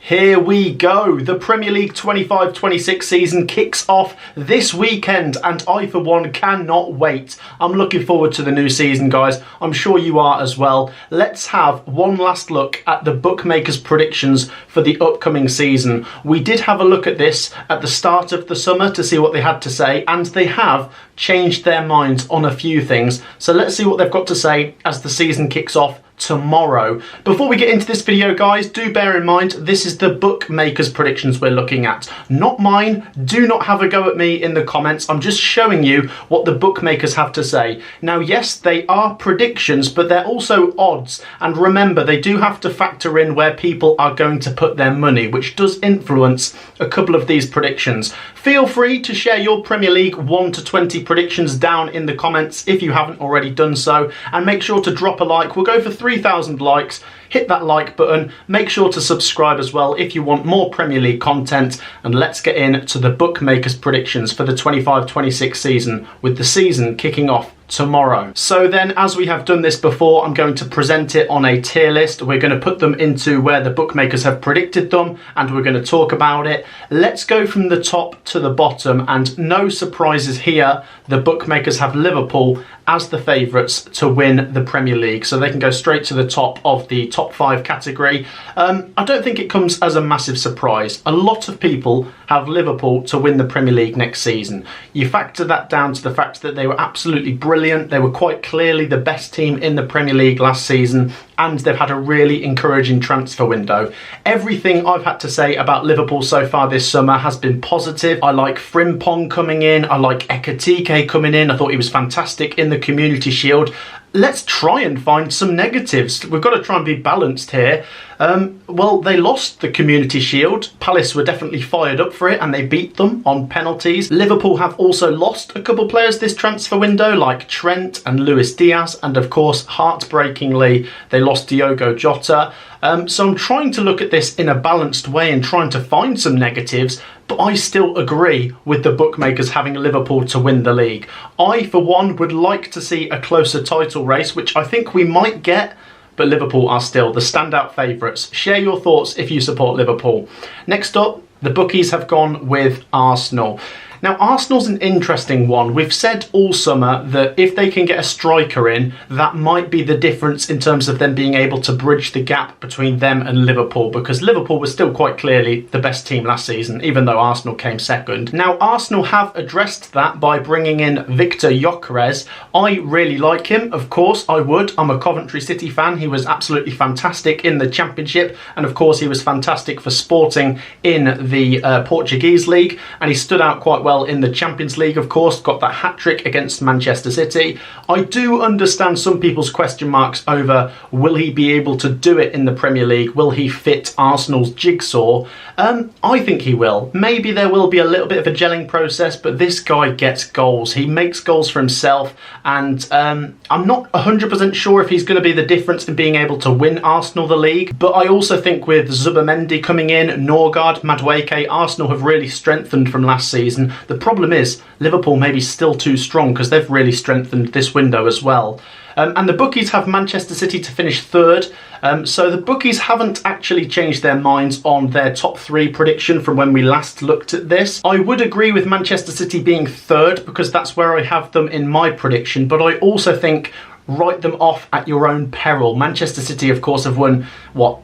Here we go. The Premier League 25-26 season kicks off this weekend and I for one cannot wait. I'm looking forward to the new season, guys. I'm sure you are as well. Let's have one last look at the bookmakers' predictions for the upcoming season. We did have a look at this at the start of the summer to see what they had to say, and they have changed their minds on a few things. So let's see what they've got to say as the season kicks off tomorrow. Before we get into this video, guys, do bear in mind this is the bookmakers' predictions we're looking at, not mine. Do not have a go at me in the comments. I'm just showing you what the bookmakers have to say. Now, yes, they are predictions, but they're also odds, and remember, they do have to factor in where people are going to put their money, which does influence a couple of these predictions. Feel free to share your Premier League 1 to 20 predictions down in the comments if you haven't already done so, and make sure to drop a like. We'll go for 3,000 likes. Hit that like button. Make sure to subscribe as well if you want more Premier League content. And let's get into the bookmakers' predictions for the 25-26 season, with the season kicking off tomorrow. So then, as we have done this before, I'm going to present it on a tier list. We're going to put them into where the bookmakers have predicted them, and we're going to talk about it. Let's go from the top to the bottom, and no surprises here. The bookmakers have Liverpool as the favourites to win the Premier League, so they can go straight to the top of the top 5 category. I don't think it comes as a massive surprise. A lot of people have Liverpool to win the Premier League next season. You factor that down to the fact that they were absolutely brilliant. They were quite clearly the best team in the Premier League last season, and they've had a really encouraging transfer window. Everything I've had to say about Liverpool so far this summer has been positive. I like Frimpong coming in. I like Ekitike coming in. I thought he was fantastic in the Community Shield. Let's try and find some negatives. We've got to try and be balanced here. Well, they lost the Community Shield. Palace were definitely fired up for it and they beat them on penalties. Liverpool have also lost a couple players this transfer window, like Trent and Luis Diaz, and of course, heartbreakingly, they lost Diogo Jota. So I'm trying to look at this in a balanced way and trying to find some negatives, but I still agree with the bookmakers having Liverpool to win the league. I, for one, would like to see a closer title race, which I think we might get, but Liverpool are still the standout favourites. Share your thoughts if you support Liverpool. Next up, the bookies have gone with Arsenal. Now, Arsenal's an interesting one. We've said all summer that if they can get a striker in, that might be the difference in terms of them being able to bridge the gap between them and Liverpool, because Liverpool was still quite clearly the best team last season, even though Arsenal came second. Now, Arsenal have addressed that by bringing in Victor Gyökeres. I really like him, of course, I would. I'm a Coventry City fan. He was absolutely fantastic in the Championship, and of course he was fantastic for Sporting in the Portuguese League, and he stood out quite well in the Champions League, of course, got that hat-trick against Manchester City. I do understand some people's question marks over will he be able to do it in the Premier League? Will he fit Arsenal's jigsaw? I think he will. Maybe there will be a little bit of a gelling process, but this guy gets goals. He makes goals for himself, and I'm not 100% sure if he's going to be the difference in being able to win Arsenal the league, but I also think with Zubamendi coming in, Norgard, Madueke, Arsenal have really strengthened from last season. The problem is Liverpool may be still too strong because they've really strengthened this window as well. And the bookies have Manchester City to finish third. So the bookies haven't actually changed their minds on their top 3 prediction from when we last looked at this. I would agree with Manchester City being third because that's where I have them in my prediction, but I also think write them off at your own peril. Manchester City, of course, have won,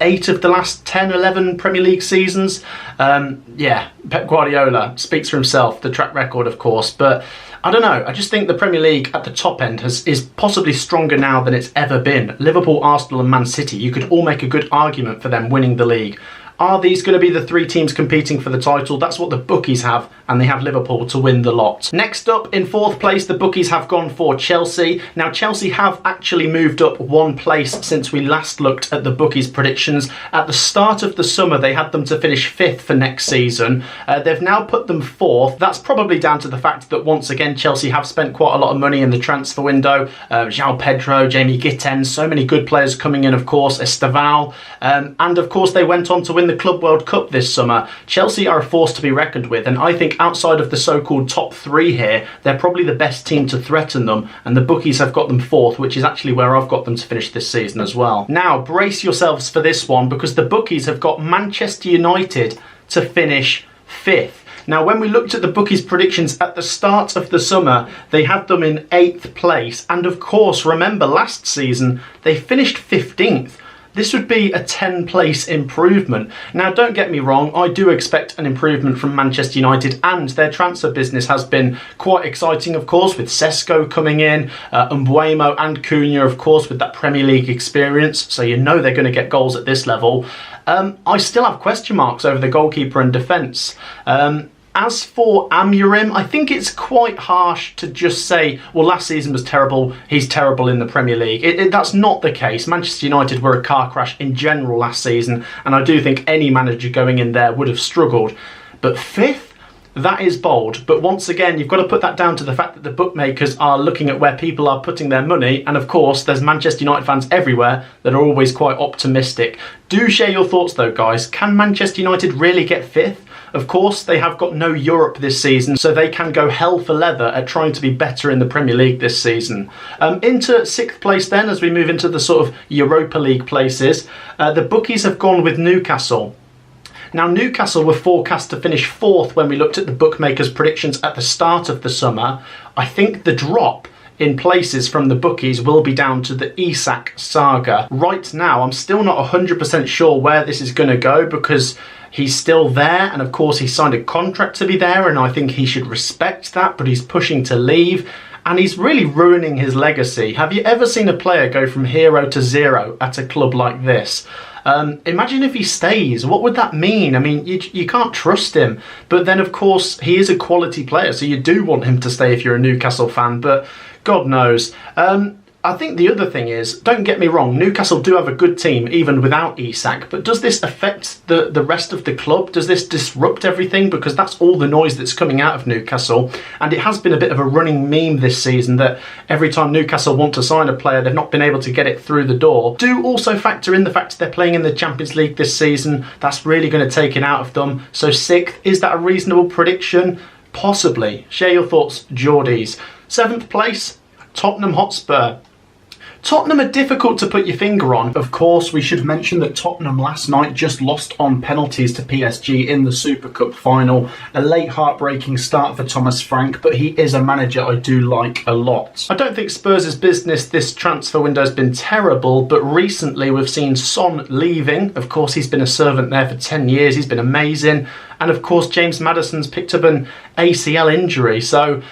8 of the last 10, 11 Premier League seasons? Yeah, Pep Guardiola speaks for himself, the track record, of course, but I don't know. I just think the Premier League at the top end is possibly stronger now than it's ever been. Liverpool, Arsenal and Man City, you could all make a good argument for them winning the league. Are these going to be the 3 teams competing for the title? That's what the bookies have, and they have Liverpool to win the lot. Next up, in 4th place, the bookies have gone for Chelsea. Now, Chelsea have actually moved up 1 place since we last looked at the bookies' predictions. At the start of the summer, they had them to finish 5th for next season. They've now put them 4th. That's probably down to the fact that, once again, Chelsea have spent quite a lot of money in the transfer window. João Pedro, Jamie Gittens, so many good players coming in, of course, Esteval. And, of course, they went on to win win the Club World Cup this summer, Chelsea are a force to be reckoned with, and I think outside of the so-called top three here, they're probably the best team to threaten them, and the bookies have got them fourth, which is actually where I've got them to finish this season as well. Now, brace yourselves for this one, because the bookies have got Manchester United to finish fifth. Now, when we looked at the bookies' predictions at the start of the summer, they had them in 8th place. And of course, remember last season, they finished 15th. This would be a 10-place improvement. Now, don't get me wrong, I do expect an improvement from Manchester United, and their transfer business has been quite exciting, of course, with Sesko coming in, Mbeumo and Cunha, of course, with that Premier League experience. So you know they're going to get goals at this level. I still have question marks over the goalkeeper and defence. As for Amorim, I think it's quite harsh to just say, well, last season was terrible, he's terrible in the Premier League. That's not the case. Manchester United were a car crash in general last season, and I do think any manager going in there would have struggled. But fifth? That is bold, but once again, you've got to put that down to the fact that the bookmakers are looking at where people are putting their money, and of course, there's Manchester United fans everywhere that are always quite optimistic. Do share your thoughts though, guys. Can Manchester United really get fifth? Of course, they have got no Europe this season, so they can go hell for leather at trying to be better in the Premier League this season. Into 6th place then, as we move into the sort of Europa League places, the bookies have gone with Newcastle. Now, Newcastle were forecast to finish 4th when we looked at the bookmakers' predictions at the start of the summer. I think the drop in places from the bookies will be down to the Isak saga. Right now, I'm still not 100% sure where this is going to go, because he's still there, and of course he signed a contract to be there, and I think he should respect that, but he's pushing to leave, and he's really ruining his legacy. Have you ever seen a player go from hero to zero at a club like this? Imagine if he stays. What would that mean? I mean, you can't trust him. But then, of course, he is a quality player, so you do want him to stay if you're a Newcastle fan, but God knows. I think the other thing is, don't get me wrong, Newcastle do have a good team even without Isak, but does this affect the rest of the club? Does this disrupt everything? Because that's all the noise that's coming out of Newcastle, and it has been a bit of a running meme this season that every time Newcastle want to sign a player, they've not been able to get it through the door. Do also factor in the fact they're playing in the Champions League this season. That's really going to take it out of them. So 6th, is that a reasonable prediction? Possibly. Share your thoughts, Geordies. 7th place, Tottenham Hotspur. Tottenham are difficult to put your finger on. Of course, we should mention that Tottenham last night just lost on penalties to PSG in the Super Cup final. A late heartbreaking start for Thomas Frank, but he is a manager I do like a lot. I don't think Spurs' business this transfer window has been terrible, but recently we've seen Son leaving. Of course, he's been a servant there for 10 years. He's been amazing. And of course, James Maddison's picked up an ACL injury. So,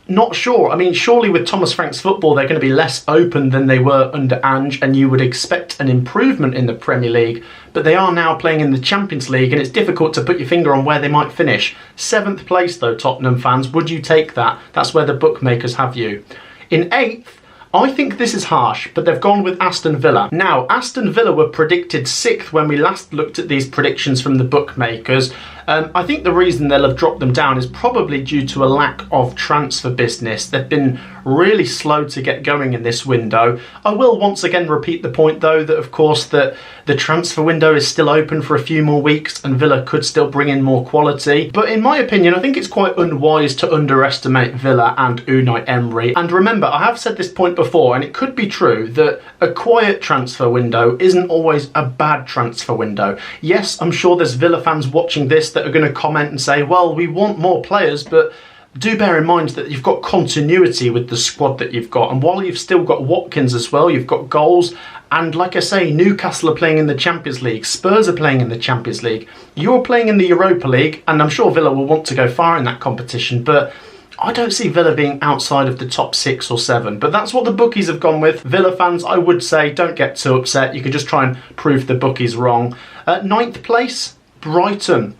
not sure. I mean, surely with Thomas Frank's football, they're going to be less open than they were under Ange, and you would expect an improvement in the Premier League. But they are now playing in the Champions League, and it's difficult to put your finger on where they might finish. 7th place, though, Tottenham fans. Would you take that? That's where the bookmakers have you. In 8th, I think this is harsh, but they've gone with Aston Villa. Now, Aston Villa were predicted 6th when we last looked at these predictions from the bookmakers. I think the reason they'll have dropped them down is probably due to a lack of transfer business. They've been really slow to get going in this window. I will once again repeat the point, though, that of course that the transfer window is still open for a few more weeks and Villa could still bring in more quality. But in my opinion, I think it's quite unwise to underestimate Villa and Unai Emery. And remember, I have said this point before, and it could be true, that a quiet transfer window isn't always a bad transfer window. Yes, I'm sure there's Villa fans watching this that are going to comment and say, well, we want more players, but do bear in mind that you've got continuity with the squad that you've got. And while you've still got Watkins as well, you've got goals. And like I say, Newcastle are playing in the Champions League. Spurs are playing in the Champions League. You're playing in the Europa League. And I'm sure Villa will want to go far in that competition. But I don't see Villa being outside of the top 6 or 7. But that's what the bookies have gone with. Villa fans, I would say, don't get too upset. You could just try and prove the bookies wrong. 9th place, Brighton.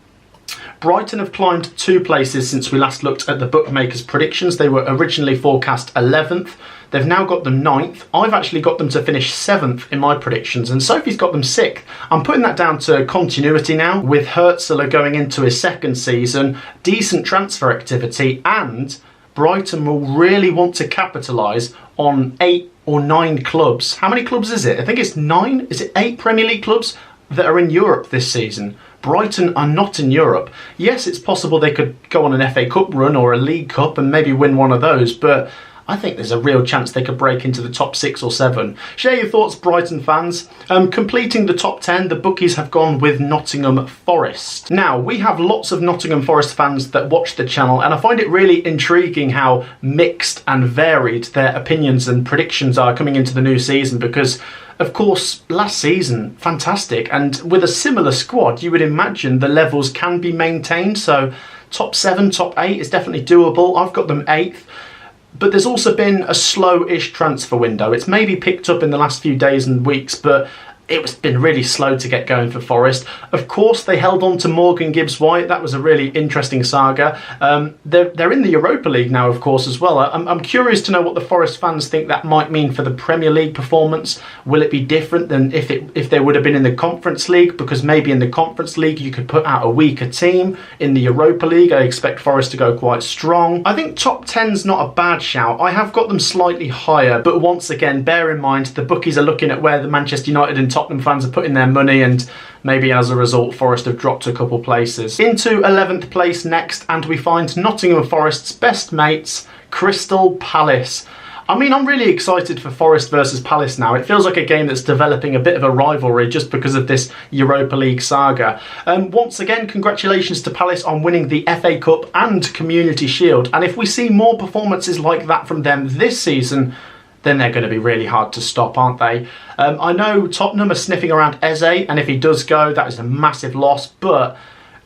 Brighton have climbed 2 places since we last looked at the bookmakers' predictions. They were originally forecast 11th. They've now got them 9th. I've actually got them to finish 7th in my predictions, and Sophie's got them 6th. I'm putting that down to continuity now, with Herzler going into his 2nd season, decent transfer activity, and Brighton will really want to capitalise on 8 or 9 clubs. How many clubs is it? I think it's 9. Is it 8 Premier League clubs that are in Europe this season. Brighton are not in Europe. Yes, it's possible they could go on an FA Cup run or a League Cup and maybe win one of those, but I think there's a real chance they could break into the top 6 or 7. Share your thoughts, Brighton fans. Completing the top 10, the bookies have gone with Nottingham Forest. Now, we have lots of Nottingham Forest fans that watch the channel, and I find it really intriguing how mixed and varied their opinions and predictions are coming into the new season, because of course, last season, fantastic, and with a similar squad, you would imagine the levels can be maintained, so top 7, top 8 is definitely doable. I've got them 8th. But there's also been a slow-ish transfer window. It's maybe picked up in the last few days and weeks, but it's been really slow to get going for Forest. Of course, they held on to Morgan Gibbs-White. That was a really interesting saga. They're in the Europa League now, of course, as well. I'm curious to know what the Forest fans think that might mean for the Premier League performance. Will it be different than if they would have been in the Conference League? Because maybe in the Conference League you could put out a weaker team. In the Europa League, I expect Forest to go quite strong. I think top 10's not a bad shout. I have got them slightly higher, but once again, bear in mind the bookies are looking at where the Manchester United and Tottenham fans are putting their money, and maybe as a result Forest have dropped a couple places. Into 11th place next, and we find Nottingham Forest's best mates, Crystal Palace. I mean, I'm really excited for Forest versus Palace now. It feels like a game that's developing a bit of a rivalry just because of this Europa League saga. Once again, congratulations to Palace on winning the FA Cup and Community Shield, and if we see more performances like that from them this season, then they're going to be really hard to stop, aren't they? I know Tottenham are sniffing around Eze, and if he does go, that is a massive loss, but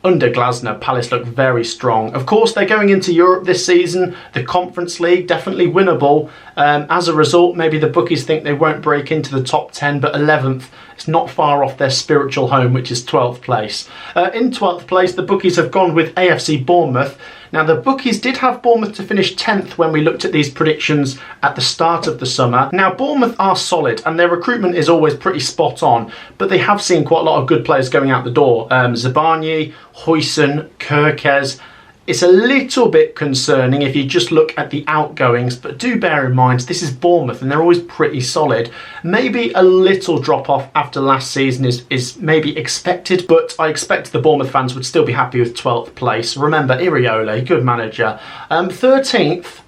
under Glasner, Palace look very strong. Of course, they're going into Europe this season. The Conference League, definitely winnable. As a result, maybe the bookies think they won't break into the top 10, but 11th, it's not far off their spiritual home, which is 12th place. In 12th place, the bookies have gone with AFC Bournemouth. Now, the bookies did have Bournemouth to finish 10th when we looked at these predictions at the start of the summer. Now, Bournemouth are solid and their recruitment is always pretty spot on, but they have seen quite a lot of good players going out the door. Zabarnyi, Huijsen, Kerkez. It's a little bit concerning if you just look at the outgoings, but do bear in mind this is Bournemouth and they're always pretty solid. Maybe a little drop off after last season is maybe expected, but I expect the Bournemouth fans would still be happy with 12th place. Remember, Iriole, good manager. 13th,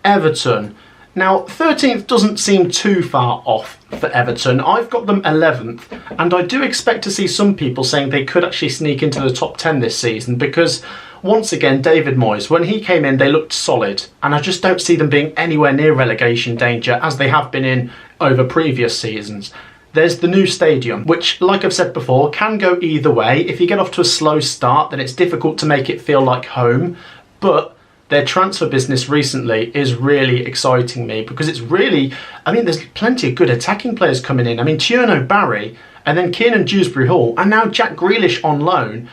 Everton. Now, 13th doesn't seem too far off for Everton. I've got them 11th, and I do expect to see some people saying they could actually sneak into the top 10 this season because, once again, David Moyes, when he came in, they looked solid, and I just don't see them being anywhere near relegation danger as they have been in over previous seasons. There's the new stadium, which, like I've said before, can go either way. If you get off to a slow start, then it's difficult to make it feel like home, but their transfer business recently is really exciting me because it's really, I mean, there's plenty of good attacking players coming in. I mean, Tierno Barry, and then Kiernan Dewsbury-Hall, and now Jack Grealish on loan.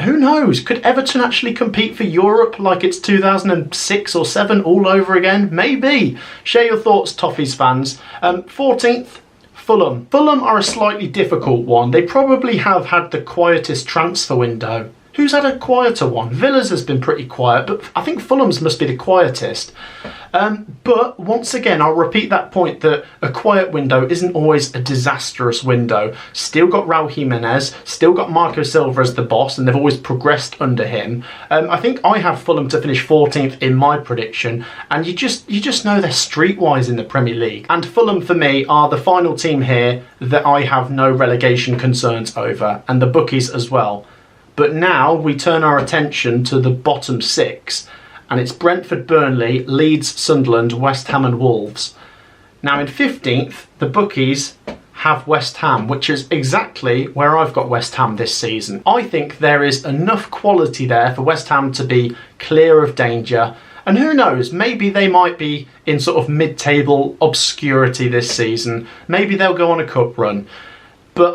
Who knows? Could Everton actually compete for Europe like it's 2006 or 7 all over again? Maybe. Share your thoughts, Toffees fans. 14th, Fulham. Fulham are a slightly difficult one. They probably have had the quietest transfer window. Who's had a quieter one? Villa's has been pretty quiet, but I think Fulham's must be the quietest. But once again, I'll repeat that point that a quiet window isn't always a disastrous window. Still got Raul Jimenez, still got Marco Silva as the boss, and they've always progressed under him. I think I have Fulham to finish 14th in my prediction, and you just know they're streetwise in the Premier League. And Fulham, for me, are the final team here that I have no relegation concerns over, and the bookies as well. But now we turn our attention to the bottom 6, and it's Brentford, Burnley, Leeds, Sunderland, West Ham and Wolves. Now in 15th, the bookies have West Ham, which is exactly where I've got West Ham this season. I think there is enough quality there for West Ham to be clear of danger, and who knows, maybe they might be in sort of mid-table obscurity this season. Maybe they'll go on a cup run. But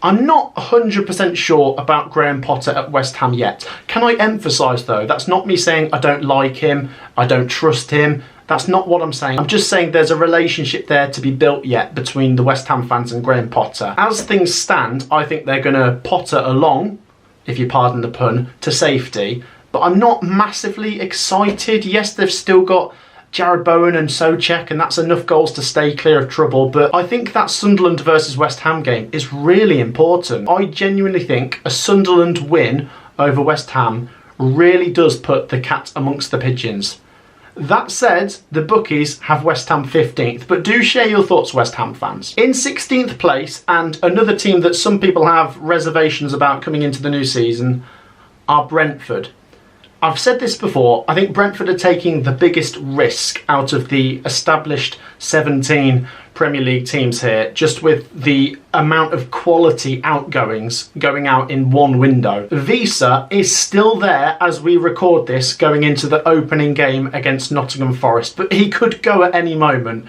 I'm not 100% sure about Graham Potter at West Ham yet. Can I emphasise though, that's not me saying I don't like him, I don't trust him. That's not what I'm saying. I'm just saying there's a relationship there to be built yet between the West Ham fans and Graham Potter. As things stand, I think they're going to potter along, if you pardon the pun, to safety. But I'm not massively excited. Yes, they've still got Jared Bowen and Souček, and that's enough goals to stay clear of trouble. But I think that Sunderland versus West Ham game is really important. I genuinely think a Sunderland win over West Ham really does put the cat amongst the pigeons. That said, the bookies have West Ham 15th, but do share your thoughts, West Ham fans. In 16th place, and another team that some people have reservations about coming into the new season, are Brentford. I've said this before, I think Brentford are taking the biggest risk out of the established 17 Premier League teams here, just with the amount of quality outgoings going out in one window. Visa is still there as we record this going into the opening game against Nottingham Forest, but he could go at any moment.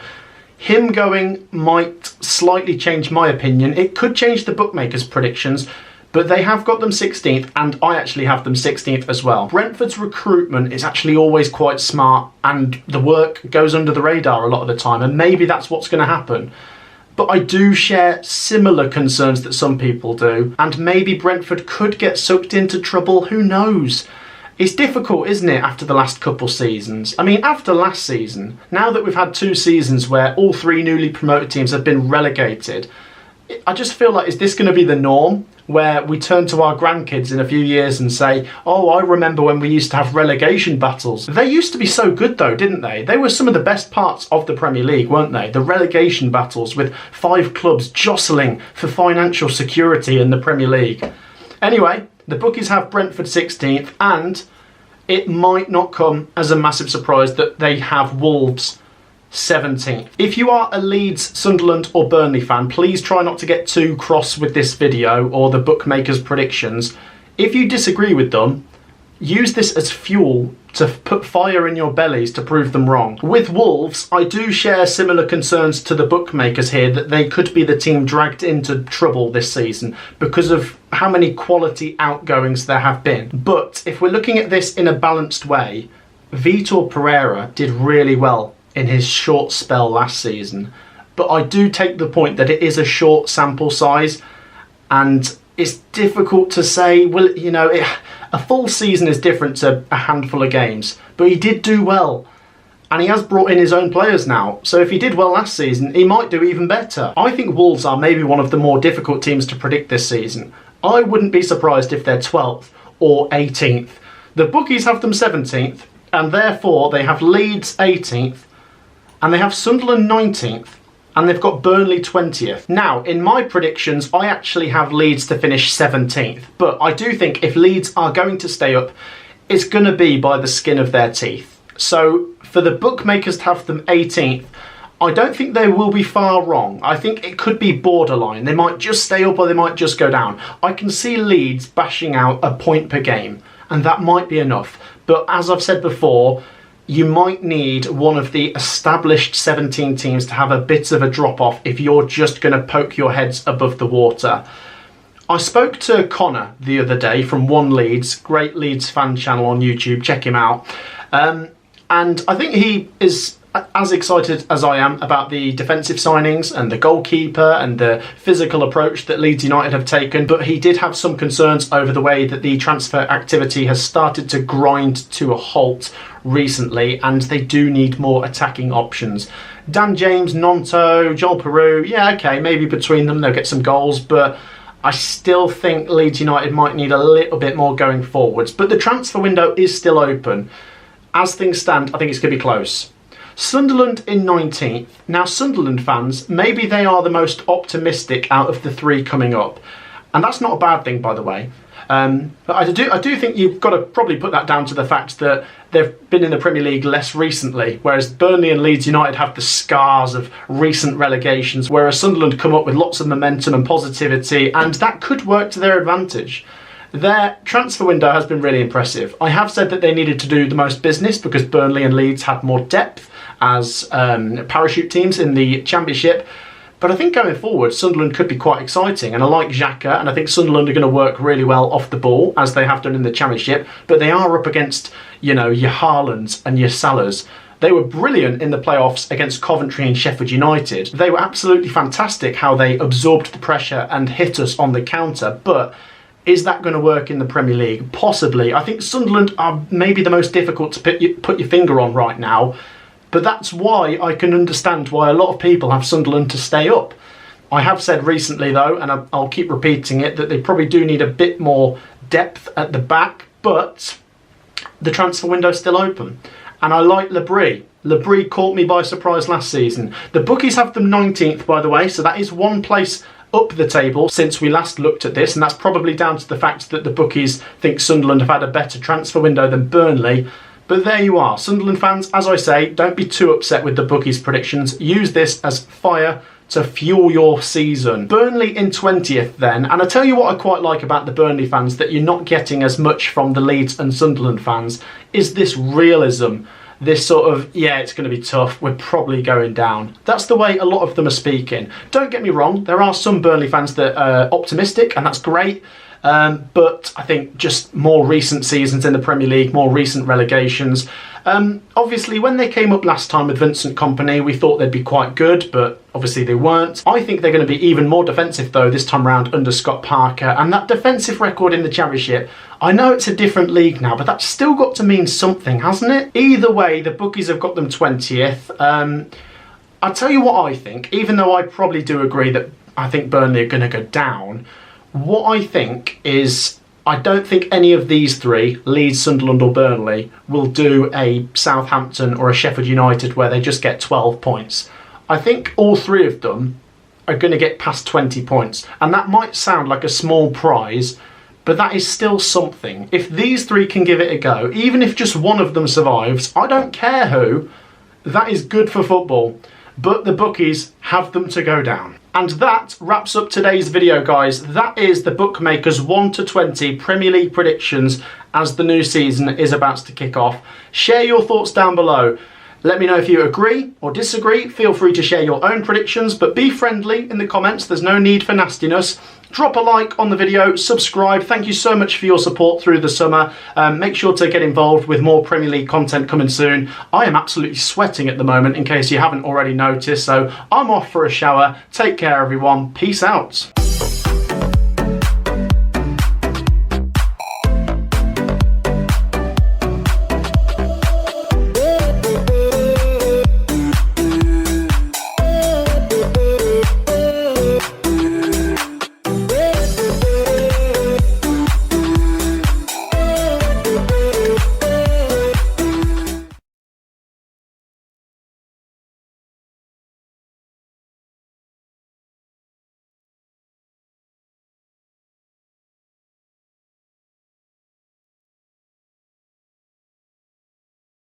Him going might slightly change my opinion. It could change the bookmakers' predictions, but they have got them 16th, and I actually have them 16th as well. Brentford's recruitment is actually always quite smart, and the work goes under the radar a lot of the time, and maybe that's what's going to happen. But I do share similar concerns that some people do, and maybe Brentford could get sucked into trouble, who knows? It's difficult, isn't it, after the last couple seasons? I mean, after last season, now that we've had 2 seasons where all 3 newly promoted teams have been relegated, I just feel like, is this going to be the norm, where we turn to our grandkids in a few years and say, oh, I remember when we used to have relegation battles. They used to be so good though, didn't they? They were some of the best parts of the Premier League, weren't they? The relegation battles with 5 clubs jostling for financial security in the Premier League. Anyway, the bookies have Brentford 16th, and it might not come as a massive surprise that they have Wolves 17th. If you are a Leeds, Sunderland or Burnley fan, please try not to get too cross with this video or the bookmakers' predictions. If you disagree with them, use this as fuel to put fire in your bellies to prove them wrong. With Wolves, I do share similar concerns to the bookmakers here, that they could be the team dragged into trouble this season because of how many quality outgoings there have been. But if we're looking at this in a balanced way, Vitor Pereira did really well in his short spell last season, but I do take the point that it is a short sample size, and it's difficult to say, well, you know, a full season is different to a handful of games, but he did do well, and he has brought in his own players now, so if he did well last season, he might do even better. I think Wolves are maybe one of the more difficult teams to predict this season. I wouldn't be surprised if they're 12th or 18th. The bookies have them 17th, and therefore they have Leeds 18th, and they have Sunderland 19th, and they've got Burnley 20th. Now, in my predictions, I actually have Leeds to finish 17th, but I do think if Leeds are going to stay up, it's going to be by the skin of their teeth. So, for the bookmakers to have them 18th, I don't think they will be far wrong. I think it could be borderline. They might just stay up or they might just go down. I can see Leeds bashing out a point per game, and that might be enough. But as I've said before, you might need one of the established 17 teams to have a bit of a drop-off if you're just going to poke your heads above the water. I spoke to Connor the other day from One Leeds, great Leeds fan channel on YouTube, check him out. And I think he is as excited as I am about the defensive signings and the goalkeeper and the physical approach that Leeds United have taken, but he did have some concerns over the way that the transfer activity has started to grind to a halt recently, and they do need more attacking options. Dan James, Nonto, Joel Peru, yeah, okay, maybe between them they'll get some goals, but I still think Leeds United might need a little bit more going forwards. But the transfer window is still open. As things stand, I think it's going to be close. Sunderland in 19th. Now, Sunderland fans, maybe they are the most optimistic out of the 3 coming up. And that's not a bad thing, by the way. But I do think you've got to probably put that down to the fact that they've been in the Premier League less recently, whereas Burnley and Leeds United have the scars of recent relegations, whereas Sunderland come up with lots of momentum and positivity, and that could work to their advantage. Their transfer window has been really impressive. I have said that they needed to do the most business because Burnley and Leeds had more depth as parachute teams in the Championship. But I think going forward, Sunderland could be quite exciting. And I like Xhaka, and I think Sunderland are going to work really well off the ball, as they have done in the Championship. But they are up against, you know, your Haalands and your Salahs. They were brilliant in the playoffs against Coventry and Sheffield United. They were absolutely fantastic how they absorbed the pressure and hit us on the counter. But is that going to work in the Premier League? Possibly. I think Sunderland are maybe the most difficult to put your finger on right now. But that's why I can understand why a lot of people have Sunderland to stay up. I have said recently though, and I'll keep repeating it, that they probably do need a bit more depth at the back, but the transfer window's still open. And I like Labrie. Labrie caught me by surprise last season. The bookies have them 19th, by the way, so that is one place up the table since we last looked at this, and that's probably down to the fact that the bookies think Sunderland have had a better transfer window than Burnley. But there you are. Sunderland fans, as I say, don't be too upset with the bookies' predictions. Use this as fire to fuel your season. Burnley in 20th then, and I tell you what I quite like about the Burnley fans that you're not getting as much from the Leeds and Sunderland fans, is this realism. This sort of, yeah, it's going to be tough, we're probably going down. That's the way a lot of them are speaking. Don't get me wrong, there are some Burnley fans that are optimistic, and that's great. But I think just more recent seasons in the Premier League, more recent relegations. Obviously, when they came up last time with Vincent Kompany, we thought they'd be quite good, but obviously they weren't. I think they're going to be even more defensive, though, this time round under Scott Parker. And that defensive record in the Championship, I know it's a different league now, but that's still got to mean something, hasn't it? Either way, the bookies have got them 20th. I'll tell you what I think, even though I probably do agree that I think Burnley are going to go down. What I think is, I don't think any of these three, Leeds, Sunderland or Burnley, will do a Southampton or a Sheffield United where they just get 12 points. I think all three of them are going to get past 20 points. And that might sound like a small prize, but that is still something. If these three can give it a go, even if just one of them survives, I don't care who, that is good for football. But the bookies have them to go down. And that wraps up today's video, guys. That is the bookmakers 1 to 20 Premier League predictions as the new season is about to kick off. Share your thoughts down below. Let me know if you agree or disagree. Feel free to share your own predictions, but be friendly in the comments. There's no need for nastiness. Drop a like on the video, subscribe. Thank you so much for your support through the summer. Make sure to get involved with more Premier League content coming soon. I am absolutely sweating at the moment, in case you haven't already noticed, so I'm off for a shower. Take care, everyone. Peace out.